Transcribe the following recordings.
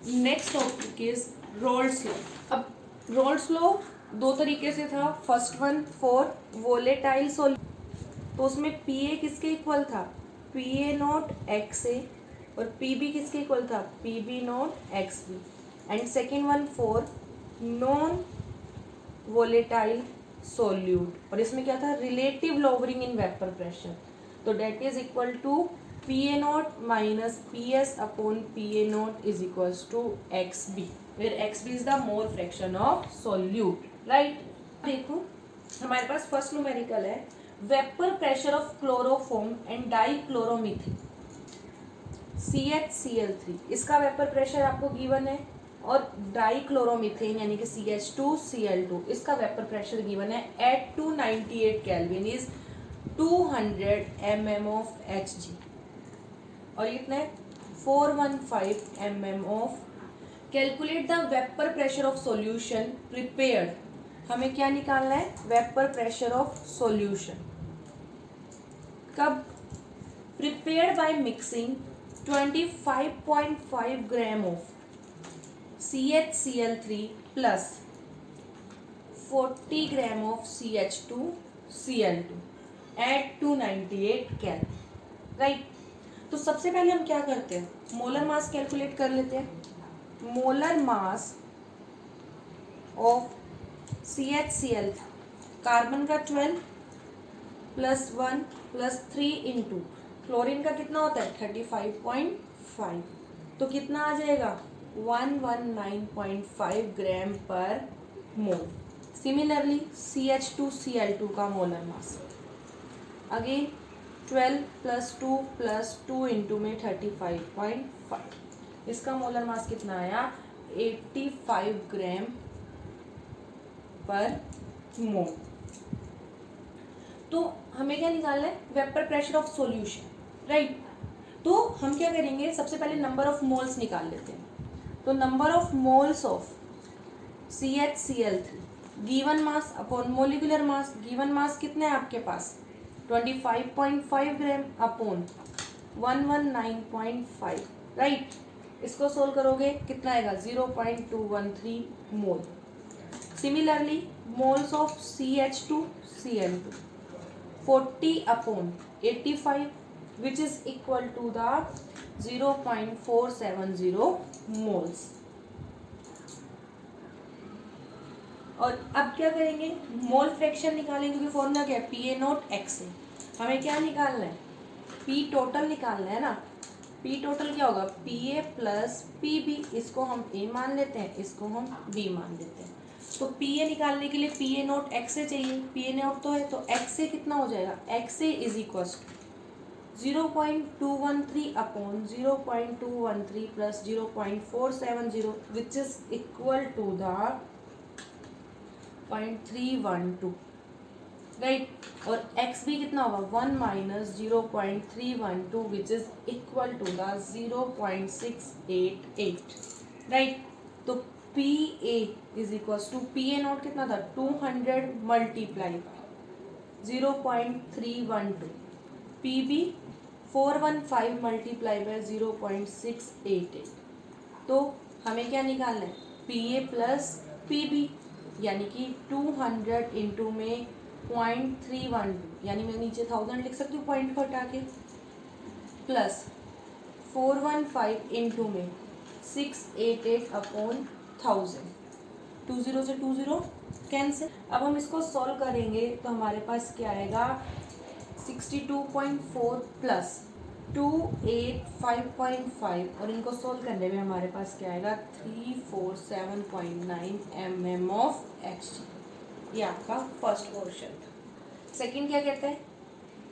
Next topic is Raoult's law. अब Raoult's law दो तरीके से था। First one for volatile solution, तो उसमें पी ए किसके इक्वल था, P A nought X A, और पी बी किसके इक्वल था, P B nought X B. And second one for non volatile solute, और इसमें क्या था, relative lowering in vapour pressure, तो that is equal to P A nought minus P S upon P A not is equals to X B, where X B is the mole fraction of solute, right. देखो हमारे पास first numerical है, vapour pressure of chloroform and dichloromethane CHCl3, इसका vapour pressure आपको given है, और dichloromethane यानी कि CH2Cl2, इसका वेपर प्रेशर गिवन है at 298 kelvin is 200 mm of Hg, और ये कितना है 415 mm of. Calculate the vapour pressure of solution prepared, हमें क्या निकालना है, वेपर प्रेशर ऑफ सॉल्यूशन कब, prepared by mixing 25.5 gram of CHCl3 plus 40 gram of CH2Cl2 at 298 कैल, राइट। तो सबसे पहले हम क्या करते हैं, मोलर मास कैलकुलेट कर लेते हैं। Molar mass of CHCl, carbon का 12 प्लस 1 प्लस 3 इंटू क्लोरीन का कितना होता है 35.5, तो कितना आ जाएगा 119.5 ग्राम पर मोल। सिमिलरली CH2Cl2 का molar mass again 12 plus 2 plus 2 into में 35.5, इसका मोलर मास कितना आया 85 ग्राम पर मोल। तो हमें क्या निकालना है, vapour pressure of solution, right. तो हम क्या करेंगे, सबसे पहले नंबर ऑफ मोल्स निकाल लेते हैं। तो number of moles of CHCl3 given mass upon molecular mass, given mass कितना है आपके पास 25.5 ग्राम अपॉन 119.5, राइट। इसको सोल्व करोगे कितना आएगा 0.213 mole. Similarly moles of CH2Cl2 40 upon 85 which is equal to the 0.470 moles। और अब क्या करेंगे, मोल फ्रैक्शन निकालेंगे, क्योंकि फॉर्मूला क्या है पी ए नॉट एक्स ए, हमें क्या निकालना है पी टोटल निकालना है ना। पी टोटल क्या होगा P A plus P B, इसको हम ए मान लेते हैं, इसको हम बी मान लेते हैं। तो पी ए निकालने के लिए पी ए नॉट एक्स ए चाहिए, पी ए नॉट तो है, तो एक्स ए कितना हो जाएगा, x A is equal 0.213 upon 0.213 plus 0.470 which is equal to the 0.312, right. और एक्स भी कितना होगा 1 minus 0.312 which is equal to the 0.688, right. तो P A is equal to P A nought कितना था 200 multiply 0.312, P B 415 multiply by 0.688, तो हमें क्या निकालना है P A plus P B, यानी कि 200 इंटू में 0.312, यानी मैं नीचे 1000 लिख सकती हूँ पॉइंट को हटा के, प्लस 415 इंटू में 688 अपॉन 1000, 20 से 20 कैंसिल। अब हम इसको सॉल्व करेंगे तो हमारे पास क्या आएगा 62.4 प्लस 285.5, और इनको सोल्व करने में हमारे पास क्या आएगा 347.9 mm ऑफ Hg, ये आपका फर्स्ट पोर्शन था। सेकंड क्या कहता है,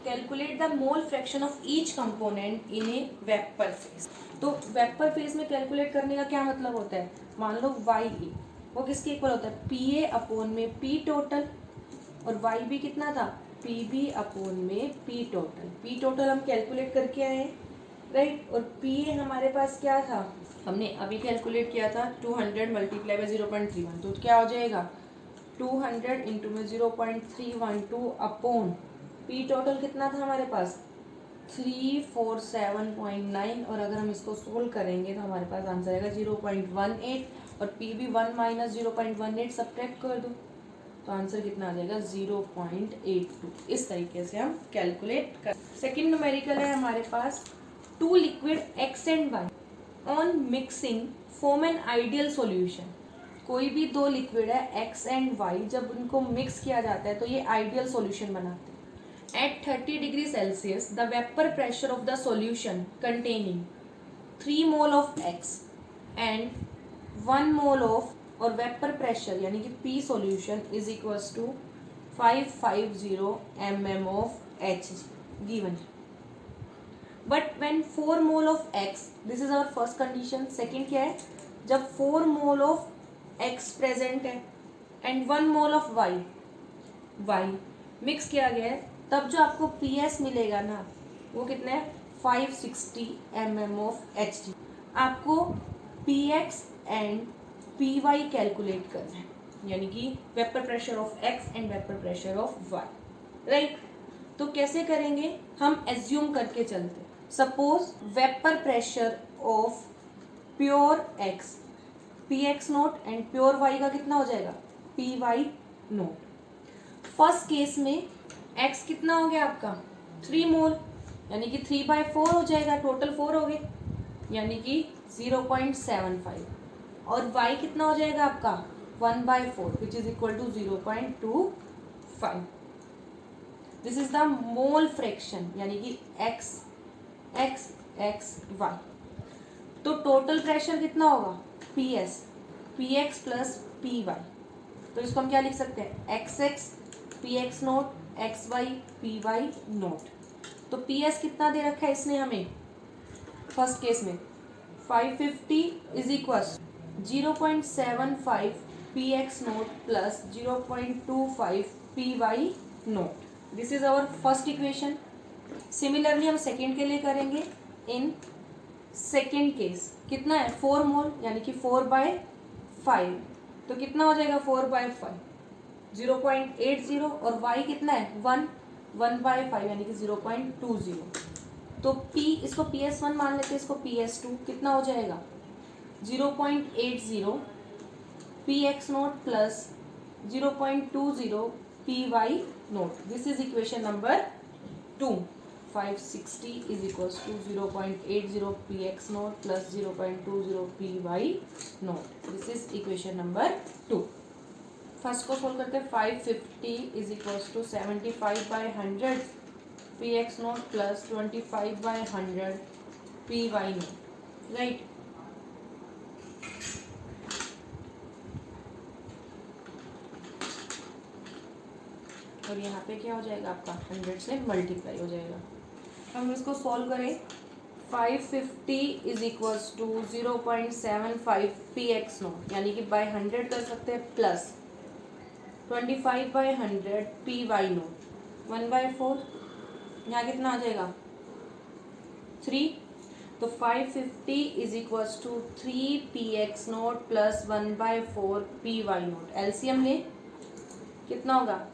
calculate the mole fraction of each component in A vapour phase. तो वेपर फेज में कैलकुलेट करने का क्या मतलब होता है, मान लो वाई ए वो किसके इक्वल होता है पी ए अपॉन में पी टोटल, और वाई बी कितना था पी बी अपॉन में पी टोटल। पी टोटल हम कैलकुलेट करके आए हैं, राइट। और पी ए हमारे पास क्या था, हमने अभी कैलकुलेट किया था 200 मल्टीप्लाई बाय 0.31, तो क्या हो जाएगा 200 इंटू में 0.312 अपॉन पी टोटल कितना था हमारे पास 347.9 और अगर हम इसको सोल्व करेंगे तो हमारे पास आंसर आएगा 0.18 और पी भी 1 माइनस 0.18 सब्ट्रैक्ट कर दो तो आंसर कितना आ जाएगा 0.82। इस तरीके से हम कैलकुलेट कर। सेकेंड न्यूमेरिकल है हमारे पास, two liquid X and Y on mixing form an ideal solution. कोई भी दो लिक्विड है एक्स एंड वाई, जब उनको मिक्स किया जाता है तो ये आइडियल सॉल्यूशन बनाते हैं। At 30 degrees Celsius, the vapor pressure of the solution containing 3 mole of X and 1 mole of और vapor pressure यानी कि P solution is equals to 550 mm of Hg given. But when 4 mole of X, this is our first condition. Second क्या है, जब 4 mole of X present है and 1 mole of Y mix किया गया है, तब जो आपको PS मिलेगा ना वो कितना है 560 mm ऑफ Hg। आपको PX एंड PY कैलकुलेट करना है, यानी कि vapour pressure of X and vapour pressure of Y, right. तो कैसे करेंगे, हम एज्यूम करके चलते। Suppose vapour pressure of pure X PX note and pure Y का कितना हो जाएगा PY नोट। फर्स्ट केस में x कितना हो गया आपका 3 मोल, यानी कि 3/4 हो जाएगा, टोटल 4 हो गए यानी कि 0.75 और y कितना हो जाएगा आपका 1/4 which is equal to 0.25। This is the mole fraction यानी कि x y। तो टोटल प्रेशर कितना होगा px प्लस py। तो इसको हम क्या लिख सकते हैं xx px note xy py naught. तो ps कितना दे रखा है इसने हमें फर्स्ट केस में 550 is equal 0.75 px naught plus 0.25 py naught. This is our first equation. Similarly हम सेकेंड के लिए करेंगे। इन सेकेंड केस कितना है 4 मोल यानी कि 4/5, तो कितना हो जाएगा 4/5 0.80 और y कितना है 1/5 यानी कि 0.20। तो p इसको PS1 मान लेते हैं, इसको PS2 कितना हो जाएगा 0.80 px naught plus 0.20 py naught. This is equation number 2। 560 is equals to 0.80 px naught plus 0.20 py naught. This is equation number 2। First को सोल्व करते हैं। 550 is equals to 75/100 px naught plus 25/100 py naught, right. और यहाँ पे क्या हो जाएगा आपका 100 से मल्टीप्लाई हो जाएगा। हम इसको सॉल्व करें। 550 is equals to 0.75 px naught यानी कि बाय 100 कर सकते हैं प्लस 25/100 py नोट 1/4, यहाँ कितना आ जाएगा 3। तो 550 is equals to 3 px naught plus 1/4 py naught. LCM ले कितना होगा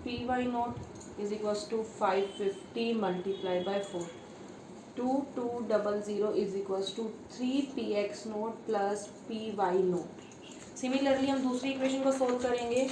py naught is equals to 550 multiply by 4 2200 is equals to 3 px naught plus py naught. Similarly हम दूसरी इक्वेशन को सोल्व करेंगे।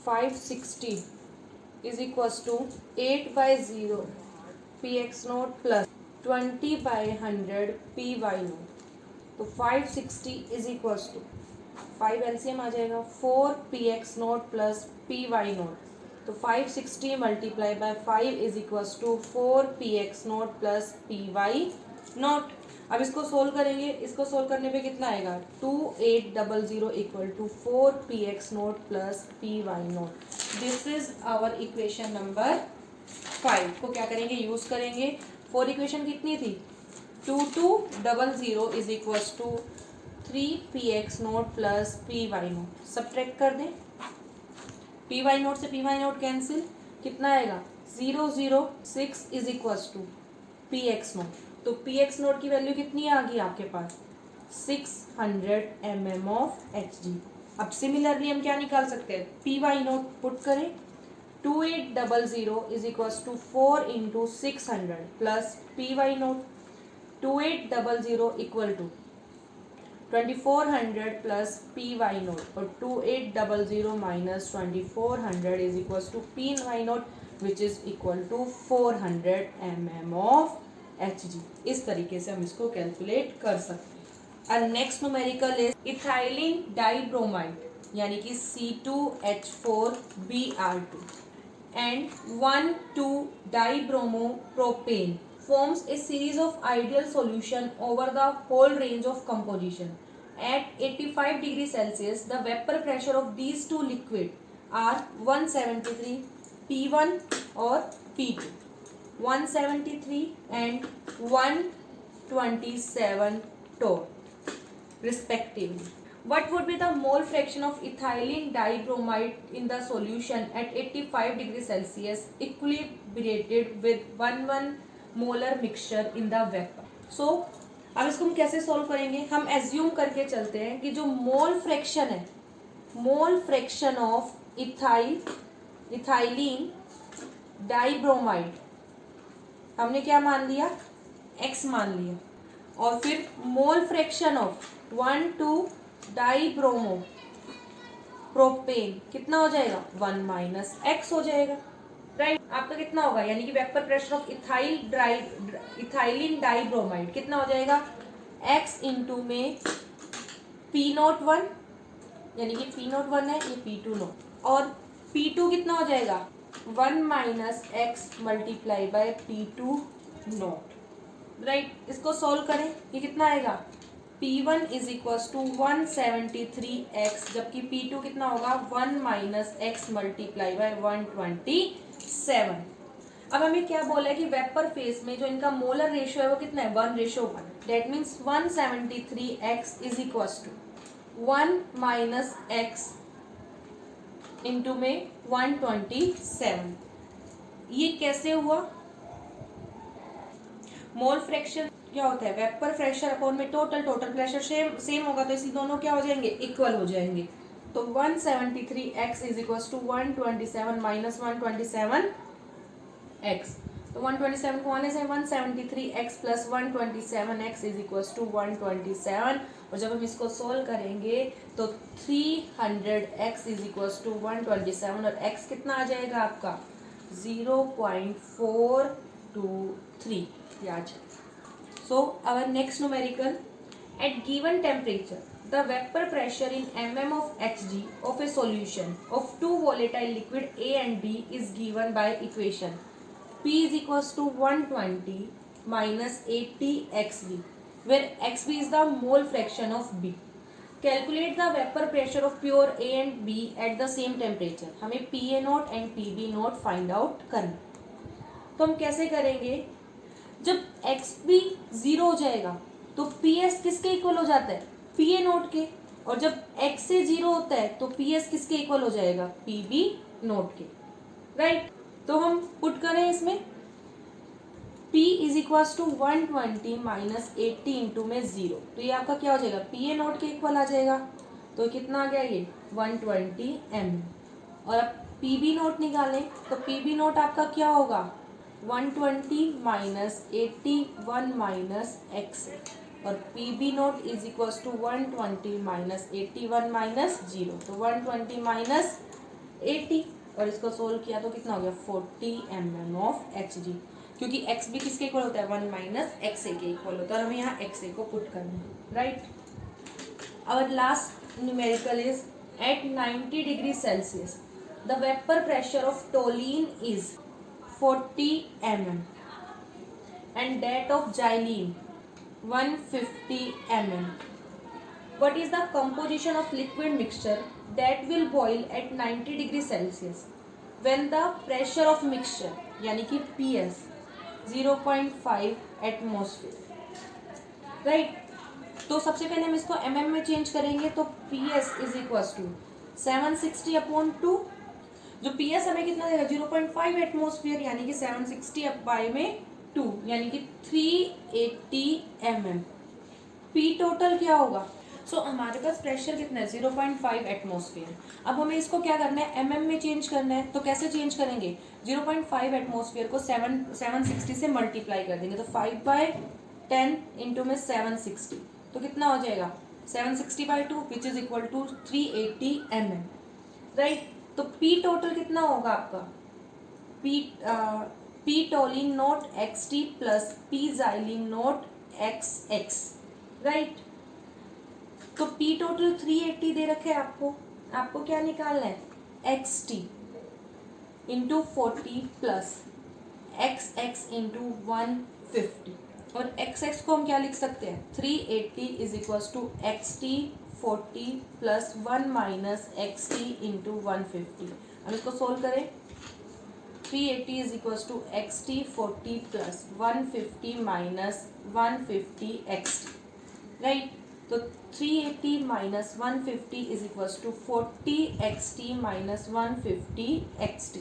560 is equals to 8/0 px naught plus 20/100 py naught. तो 560 is equals to 5 LCM आ जाएगा 4 px naught plus py naught. तो 560 multiply by 5 is equals to 4 px naught plus py naught. अब इसको सोल्व करेंगे। इसको सोल्व करने पे कितना आएगा 2800 equal to 4 px naught plus py naught. This is our equation number 5 को क्या करेंगे यूज करेंगे। 4 इक्वेशन कितनी थी 2200 is equals to 3 px naught plus py naught. Subtract कर दें, py नोट से py नोट कैंसिल, कितना आएगा 006 is equals to px naught. तो px नोट की वैल्यू कितनी आ गई आपके पास 600 mm ऑफ Hg। अब सिमिलरली हम क्या निकाल सकते हैं py नोट पुट करें 2800 is equals to 4 into 600 plus P Y naught. 2800 equal to 2400 plus P Y naught और 2800 minus 2400 is equals to P Y naught which is equal to 400 mm of Hg. इस तरीके से हम इसको calculate कर सकते हैं. और next numerical is ethylene dibromide यानी कि C2H4Br2 and 1,2-dibromopropane forms a series of ideal solution over the whole range of composition. At 85 degrees Celsius, the vapor pressure of these two liquids are 173 P1 or P2. 173 and 127 torr respectively. What would be the mole fraction of ethylene dibromide in the solution at 85 degrees Celsius equilibrated with 1 molar mixture in the vapor? So अब इसको हम कैसे solve करेंगे. हम assume करके चलते हैं कि जो मोल फ्रैक्शन है, मोल फ्रैक्शन ऑफ इथाइलिन डाइब्रोमाइड हमने क्या मान लिया, x मान लिया. और फिर मोल फ्रैक्शन ऑफ 1,2-डाइब्रोमोप्रोपेन कितना हो जाएगा, 1 माइनस x हो जाएगा. राइट. आपका कितना होगा, यानी कि vapour pressure of ethylene dibromide कितना हो जाएगा, x इंटू में P01 यानी कि P01 है, ये P2 नोट और P2 कितना हो जाएगा, 1 minus x multiply by P2 note. Right. इसको सॉल्व करें, ये कितना आएगा, P1 is equals to 173x जबकि P2 कितना होगा, 1 माइनस एक्स मल्टीप्लाई बाय 127. अब हमें क्या बोला है कि वेपर फेज में जो इनका मोलर रेशियो है वो कितना है, 1:1. That means 173x is equals to 1 minus X into में 127. ये कैसे हुआ, मोल फ्रैक्शन क्या होता है, वेपर प्रेशर अपॉन में टोटल प्रेशर सेम होगा तो इसी दोनों क्या हो जाएंगे, इक्वल हो जाएंगे. तो 173x is equals to 127 minus 127x. तो 127 को आने से 173x plus 127x is equals to 127. और जब हम इसको सोल्व करेंगे तो 300x इज इक्वल्स टू 127 और x कितना आ जाएगा आपका, 0.423. याद. So our next numerical, at given temperature the vapor pressure in mm of Hg of a solution of two volatile liquid A and B is given by equation P is equals to 120 minus 80 xv where xv is the mole fraction of B. Calculate the vapor pressure of pure A and B at the same temperature. हमें PA note and PB note find out करना. तो हम कैसे करेंगे, जब XB 0 हो जाएगा तो PS किसके इक्वल हो जाता है, PA नोट के. और जब X से 0 होता है तो PS किसके इक्वल हो जाएगा, PB नोट के. राइट. तो हम पुट करें इसमें P is equals to 120 minus 80 into में 0. तो ये आपका क्या हो जाएगा, PA नोट के इक्वल आ जाएगा. तो कितना आ गया ये 120 mm. और अब PB नोट निकालें तो PB नोट आपका क्या होगा, 120 माइनस 81 माइनस x और PB naught is equals to 120 minus 81 minus 0. तो 120 माइनस 80 और इसको सोल्व किया तो कितना हो गया, 40 mm ऑफ Hg. क्योंकि x भी किसके इक्वल होता है, 1 माइनस एक्स के इक्वल होता है. और हमें यहाँ x को पुट करना है. Right. Our last numerical is at 90 degree Celsius the vapour pressure of toluene is 40 mm and that of xylene 150 mm. What is the composition of liquid mixture that will boil at 90 degrees Celsius when the pressure of mixture यानी कि PS 0.5 atmosphere. Right. तो सबसे पहले हम इसको mm में change करेंगे तो PS is equals to 760 upon 2. जो PS हमें कितना देगा, 0.5 एटमॉस्फेयर यानी कि 760 बाय में 2 यानी कि 380 mm. P टोटल क्या होगा, सो हमारे पास प्रेशर कितना है 0.5 एटमॉस्फेयर। अब हमें इसको क्या करना है mm में चेंज करना है। तो कैसे चेंज करेंगे 0.5 एटमॉस्फेयर को 760 से मल्टीप्लाई कर देंगे। तो 5/10 इंटू में 760 तो कितना हो जाएगा 760/2 which is equal to 380 mm, right. तो P टोटल कितना होगा आपका P toluene naught XT plus P xylene naught XX, right. तो P टोटल 380 दे रखे हैं आपको क्या निकालना है XT into 40 plus XX into 150 और XX को हम क्या लिख सकते हैं 380 is equals to XT 40 plus 1 minus XT into 150। हम इसको सोल्व करें 380 is equals to XT 40 plus 150 minus 150 XT, right. तो 380 minus 150 is equals to 40 XT minus 150 XT।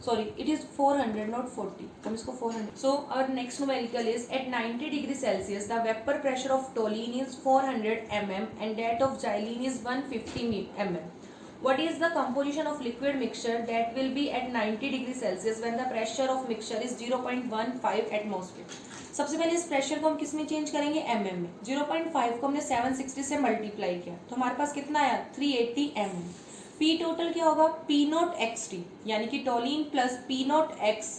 Sorry it is 400 not 40, हम इसको 400। So our next numerical is at 90 degree Celsius the vapour pressure of toluene is 400 mm and that of xylene is 150 mm. What is the composition of liquid mixture that will be at 90 degree Celsius when the pressure of mixture is 0.15 atmosphere? सबसे पहले इस pressure को हम किस में change करेंगे mm में। 0.5 को हमने 760 से मल्टीप्लाई किया तो हमारे पास कितना आया 380 mm। P टोटल क्या होगा P नोट XT यानी कि toluene plus P note X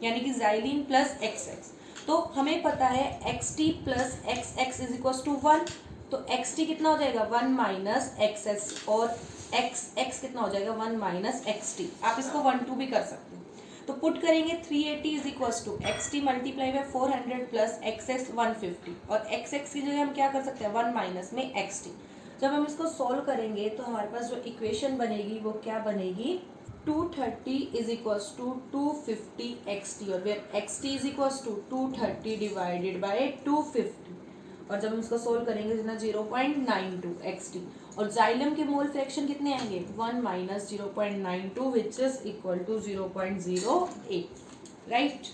यानी कि जाइलिन प्लस XX। तो हमें पता है XT plus XX is equal to 1, तो XT कितना हो जाएगा 1 माइनस XS और XX कितना हो जाएगा 1 माइनस XT। आप इसको 1 2 भी कर सकते हैं। तो पुट करेंगे 380 is equal to XT multiply by 400 plus XS 150 और XX की जगह हम क्या कर सकते हैं 1 माइनस में XT। जब हम इसको सॉल्व करेंगे तो हमारे पास जो इक्वेशन बनेगी वो क्या बनेगी 230 इज इक्वल्स टू 250 XT और where XT is equals to 230 divided by 250 और जब हम इसको सोल्व करेंगे जितना 0.92 XT और जाइलम के मोल फ्रैक्शन कितने आएंगे 1 minus 0.92 which is equal to 0.08, right.